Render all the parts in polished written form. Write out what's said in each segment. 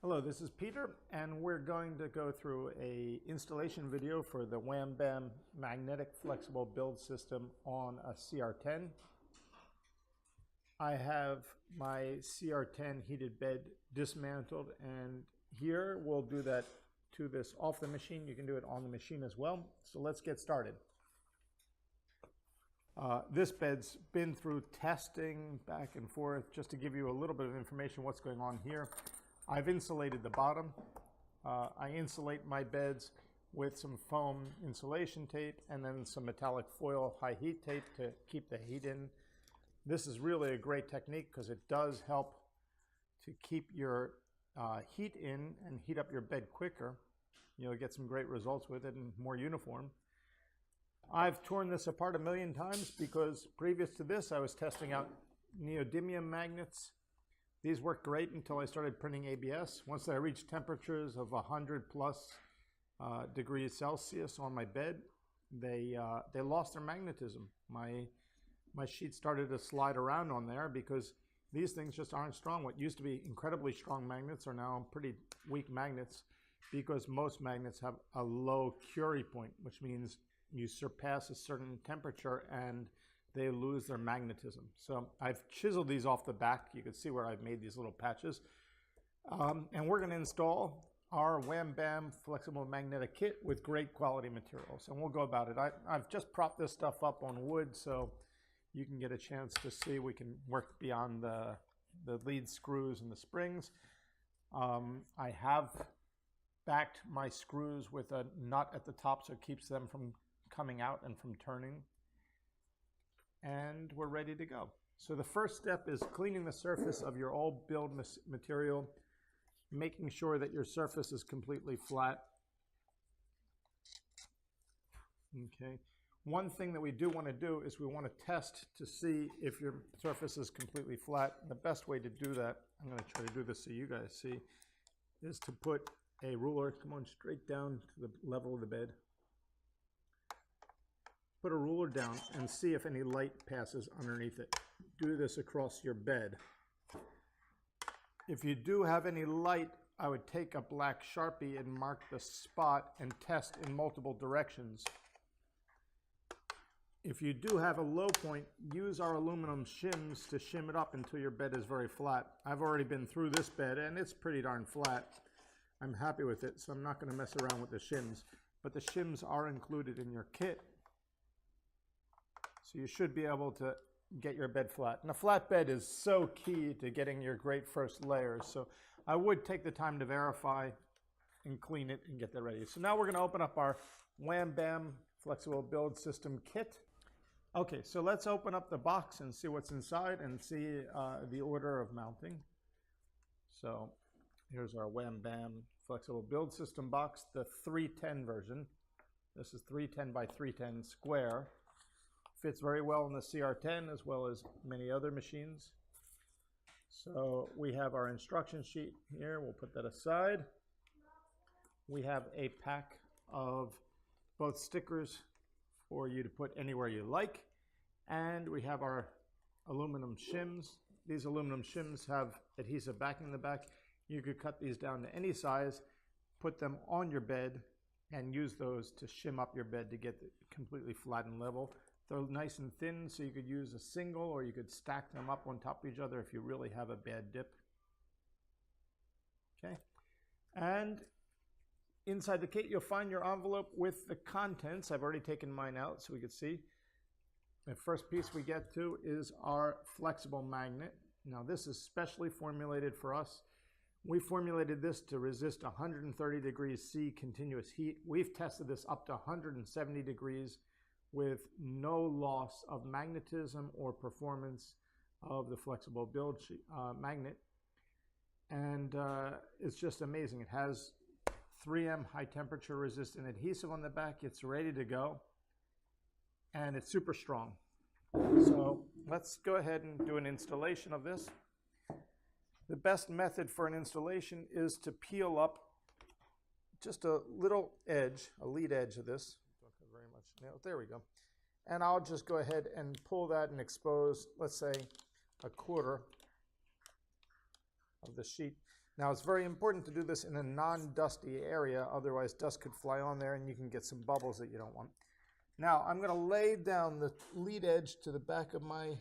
Hello, this is Peter, and we're going to go through a installation video for the Wham Bam magnetic flexible build system on a CR-10. I have my CR-10 heated bed dismantled, and here we'll do that to this off the machine. You can do it on the machine as well. So let's get started. This bed's been through testing back and forth. Just to give you a little bit of information what's going on here, I've insulated the bottom. I insulate my beds with some foam insulation tape and then some metallic foil high heat tape to keep the heat in. This is really a great technique because it does help to keep your heat in and heat up your bed quicker. You'll get some great results with it and more uniform. I've torn this apart a million times because previous to this I was testing out neodymium magnets. These worked great until I started printing ABS. Once I reached temperatures of 100 plus degrees Celsius on my bed, they lost their magnetism. My sheet started to slide around on there because these things just aren't strong. What used to be incredibly strong magnets are now pretty weak magnets because most magnets have a low Curie point, which means you surpass a certain temperature and they lose their magnetism. So I've chiseled these off the back. You can see where I've made these little patches. And we're going to install our Wham Bam flexible magnetic kit with great quality materials. And we'll go about it. I've just propped this stuff up on wood so you can get a chance to see we can work beyond the lead screws and the springs. I have backed my screws with a nut at the top so it keeps them from coming out and from turning. And we're ready to go. So the first step is cleaning the surface of your old build material, making sure that your surface is completely flat. Okay. One thing that we do want to do is we want to test to see if your surface is completely flat. And the best way to do that, I'm going to try to do this so you guys see, is to put a ruler, come on, straight down to the level of the bed. Put a ruler down and see if any light passes underneath it. Do this across your bed. If you do have any light, I would take a black Sharpie and mark the spot and test in multiple directions. If you do have a low point, use our aluminum shims to shim it up until your bed is very flat. I've already been through this bed and it's pretty darn flat. I'm happy with it, so I'm not going to mess around with the shims. But the shims are included in your kit. So you should be able to get your bed flat. And a flat bed is so key to getting your great first layers. So I would take the time to verify and clean it and get that ready. So now we're going to open up our Wham Bam flexible build system kit. Okay, so let's open up the box and see what's inside and see the order of mounting. So here's our Wham Bam flexible build system box, the 310 version. This is 310 by 310 square. Fits very well in the CR-10 as well as many other machines. So we have our instruction sheet here. We'll put that aside. We have a pack of both stickers for you to put anywhere you like. And we have our aluminum shims. These aluminum shims have adhesive backing in the back. You could cut these down to any size, put them on your bed, and use those to shim up your bed to get it completely flat and level. They're nice and thin, so you could use a single or you could stack them up on top of each other if you really have a bad dip. Okay, and inside the kit you'll find your envelope with the contents. I've already taken mine out so we could see. The first piece we get to is our flexible magnet. Now this is specially formulated for us. We formulated this to resist 130 degrees C continuous heat. We've tested this up to 170 degrees with no loss of magnetism or performance of the flexible build magnet. And it's just amazing. It has 3M high temperature resistant adhesive on the back. It's ready to go. And it's super strong. So let's go ahead and do an installation of this. The best method for an installation is to peel up just a little edge, a lead edge of this. Very much. Now, there we go. And I'll just go ahead and pull that and expose, let's say, a quarter of the sheet. Now it's very important to do this in a non-dusty area, otherwise dust could fly on there and you can get some bubbles that you don't want. Now I'm going to lay down the lead edge to the back of my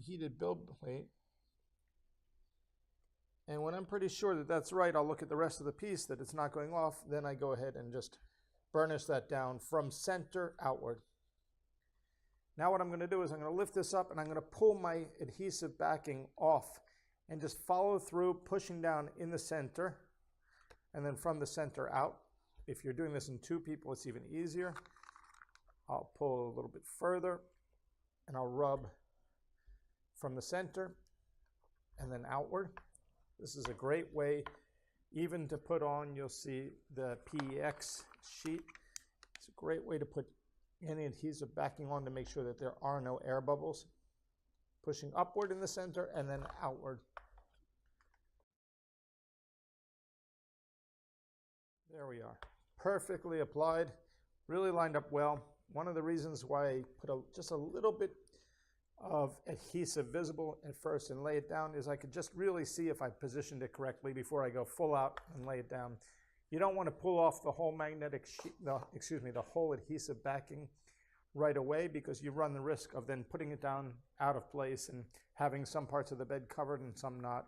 heated build plate. And when I'm pretty sure that that's right, I'll look at the rest of the piece that it's not going off. Then I go ahead and just burnish that down from center outward. Now what I'm going to do is I'm going to lift this up and I'm going to pull my adhesive backing off and just follow through, pushing down in the center and then from the center out. If you're doing this in two people, it's even easier. I'll pull a little bit further and I'll rub from the center and then outward. This is a great way even to put on, you'll see the PEX sheet. It's a great way to put any adhesive backing on to make sure that there are no air bubbles. Pushing upward in the center and then outward. There we are. Perfectly applied, really lined up well. One of the reasons why I put just a little bit of adhesive visible at first and lay it down is I could just really see if I positioned it correctly before I go full out and lay it down. You don't want to pull off the whole magnetic sheet, the whole adhesive backing right away, because you run the risk of then putting it down out of place and having some parts of the bed covered and some not.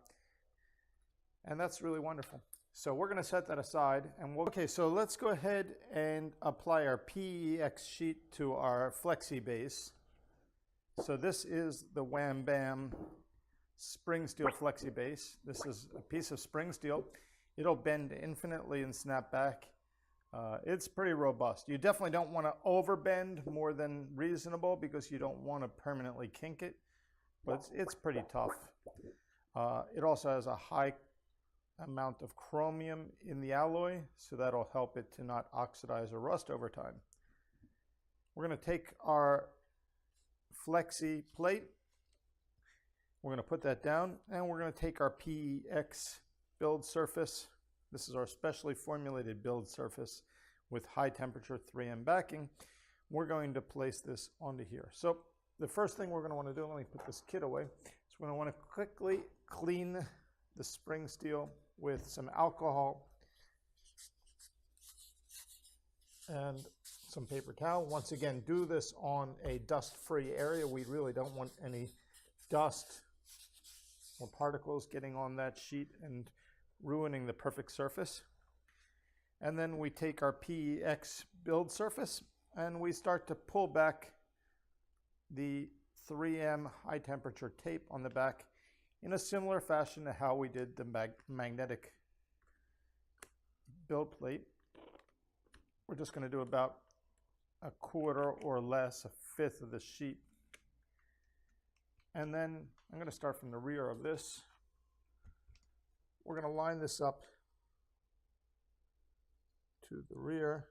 And that's really wonderful. So we're going to set that aside and okay, so let's go ahead and apply our PEX sheet to our flexi base. So this is the Wham Bam spring steel flexi base. This is a piece of spring steel. It'll bend infinitely and snap back. It's pretty robust. You definitely don't want to overbend more than reasonable because you don't want to permanently kink it, but it's pretty tough. It also has a high amount of chromium in the alloy, so that'll help it to not oxidize or rust over time. We're going to take our flexi plate, we're going to put that down, and we're going to take our PEX build surface. This is our specially formulated build surface with high temperature 3M backing. We're going to place this onto here. So the first thing we're going to want to do, let me put this kit away, is we're going to want to quickly clean the spring steel with some alcohol and some paper towel. Once again, do this on a dust-free area. We really don't want any dust or particles getting on that sheet and ruining the perfect surface. And then we take our PEX build surface and we start to pull back the 3M high temperature tape on the back in a similar fashion to how we did the magnetic build plate. We're just going to do about a quarter or less, a fifth of the sheet. And then I'm going to start from the rear of this. We're going to line this up to the rear,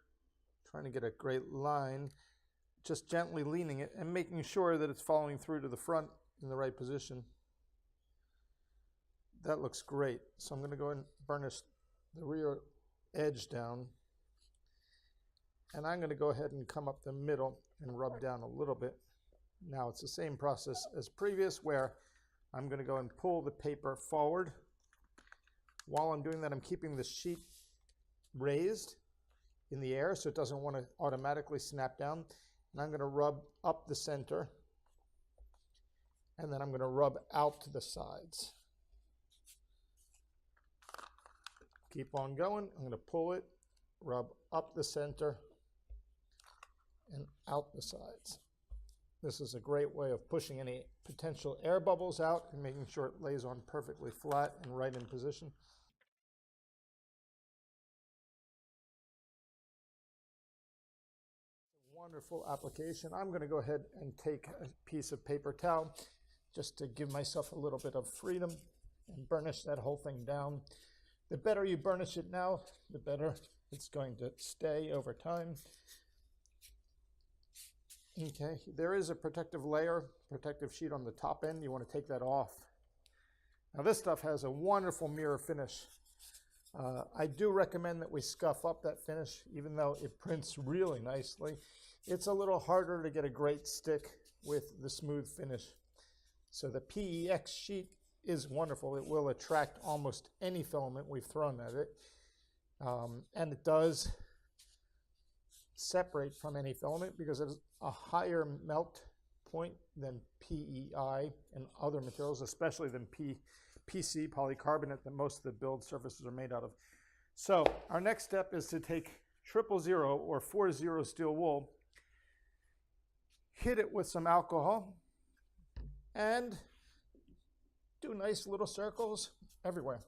trying to get a great line, just gently leaning it and making sure that it's following through to the front in the right position. That looks great. So I'm going to go and burnish the rear edge down. And I'm going to go ahead and come up the middle and rub down a little bit. Now it's the same process as previous, where I'm going to go and pull the paper forward. While I'm doing that, I'm keeping the sheet raised in the air so it doesn't want to automatically snap down. And I'm going to rub up the center, and then I'm going to rub out to the sides. Keep on going. I'm going to pull it, rub up the center, and out the sides. This is a great way of pushing any potential air bubbles out and making sure it lays on perfectly flat and right in position. Wonderful application. I'm going to go ahead and take a piece of paper towel just to give myself a little bit of freedom and burnish that whole thing down. The better you burnish it now, the better it's going to stay over time. Okay, there is a protective layer, protective sheet on the top end. You want to take that off. Now this stuff has a wonderful mirror finish. I do recommend that we scuff up that finish, even though it prints really nicely. It's a little harder to get a great stick with the smooth finish. So the PEX sheet is wonderful. It will attract almost any filament we've thrown at it. And it does separate from any filament because it's a higher melt point than PEI and other materials, especially than PC, polycarbonate, that most of the build surfaces are made out of. So our next step is to take 000 or 40 steel wool, hit it with some alcohol, and do nice little circles everywhere.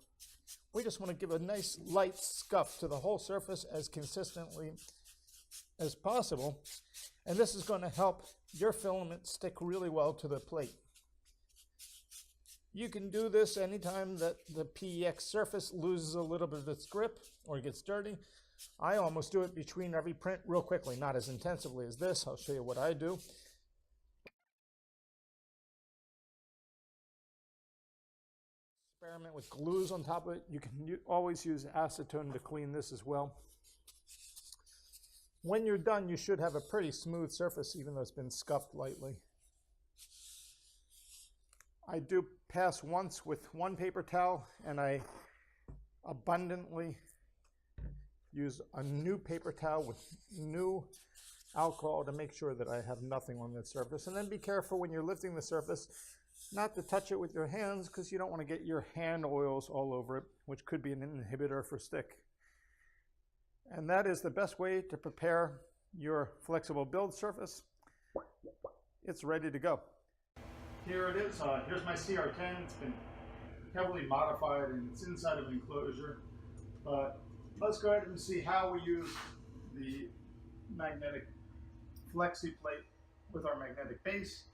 We just want to give a nice light scuff to the whole surface as consistently as possible, and this is going to help your filament stick really well to the plate. You can do this anytime that the PEX surface loses a little bit of its grip or gets dirty. I almost do it between every print real quickly, not as intensively as this. I'll show you what I do. Experiment with glues on top of it. You can always use acetone to clean this as well. When you're done, you should have a pretty smooth surface, even though it's been scuffed lightly. I do pass once with one paper towel, and I abundantly use a new paper towel with new alcohol to make sure that I have nothing on that surface. And then be careful when you're lifting the surface not to touch it with your hands, because you don't want to get your hand oils all over it, which could be an inhibitor for stick. And that is the best way to prepare your flexible build surface. It's ready to go. Here it is. Here's my CR-10. It's been heavily modified and it's inside of an enclosure. But let's go ahead and see how we use the magnetic flexi plate with our magnetic base.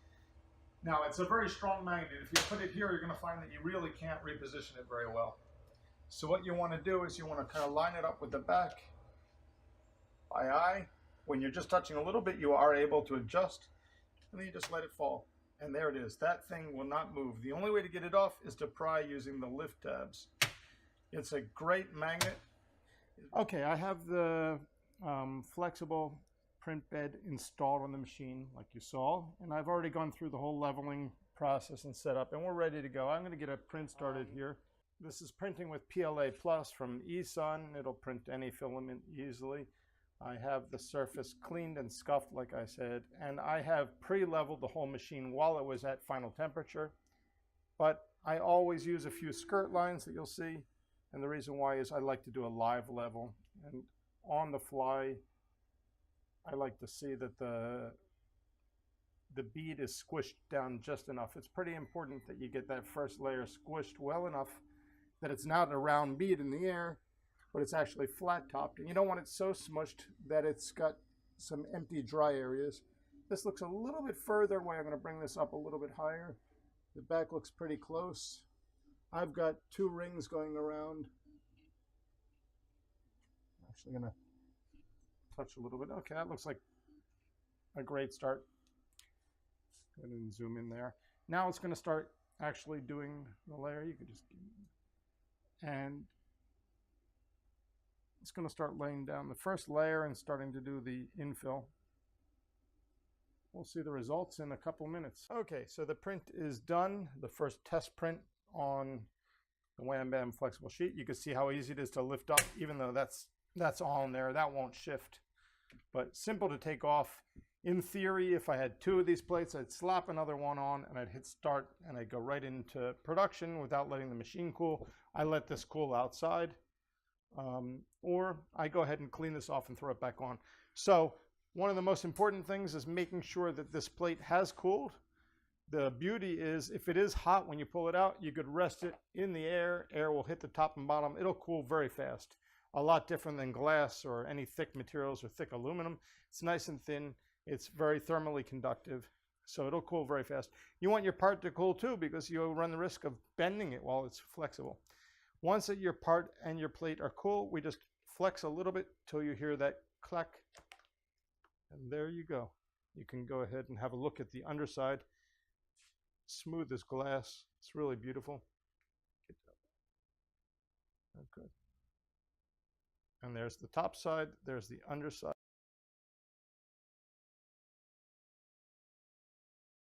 Now, it's a very strong magnet. If you put it here, you're going to find that you really can't reposition it very well. So what you want to do is you want to kind of line it up with the back by eye. When you're just touching a little bit, you are able to adjust, and then you just let it fall. And there it is. That thing will not move. The only way to get it off is to pry using the lift tabs. It's a great magnet. Okay, I have the flexible print bed installed on the machine like you saw, and I've already gone through the whole leveling process and setup, and we're ready to go. I'm going to get a print started here. This is printing with PLA Plus from eSun. It'll print any filament easily. I have the surface cleaned and scuffed, like I said, and I have pre-leveled the whole machine while it was at final temperature. But I always use a few skirt lines that you'll see, and the reason why is I like to do a live level, and on the fly I like to see that the bead is squished down just enough. It's pretty important that you get that first layer squished well enough that it's not a round bead in the air, but it's actually flat topped. And you don't want it so smushed that it's got some empty dry areas. This looks a little bit further away. I'm going to bring this up a little bit higher. The back looks pretty close. I've got 2 rings going around. I'm actually going to touch a little bit. Okay, that looks like a great start. Go ahead and zoom in there. Now it's going to start actually doing the layer. You could just, and it's going to start laying down the first layer and starting to do the infill. We'll see the results in a couple minutes. Okay, so the print is done. The first test print on the Wham Bam flexible sheet. You can see how easy it is to lift up, even though that's on there. That won't shift, but simple to take off. In theory, if I had 2 of these plates, I'd slap another one on and I'd hit start and I'd go right into production without letting the machine cool. I let this cool outside, or I go ahead and clean this off and throw it back on. So one of the most important things is making sure that this plate has cooled. The beauty is if it is hot when you pull it out, you could rest it in the air. Air will hit the top and bottom. It'll cool very fast. A lot different than glass or any thick materials or thick aluminum. It's nice and thin. It's very thermally conductive, so it'll cool very fast. You want your part to cool too, because you'll run the risk of bending it while it's flexible. Once that your part and your plate are cool, we just flex a little bit till you hear that clack, and there you go. You can go ahead and have a look at the underside. Smooth as glass. It's really beautiful. Okay. And there's the top side, there's the underside.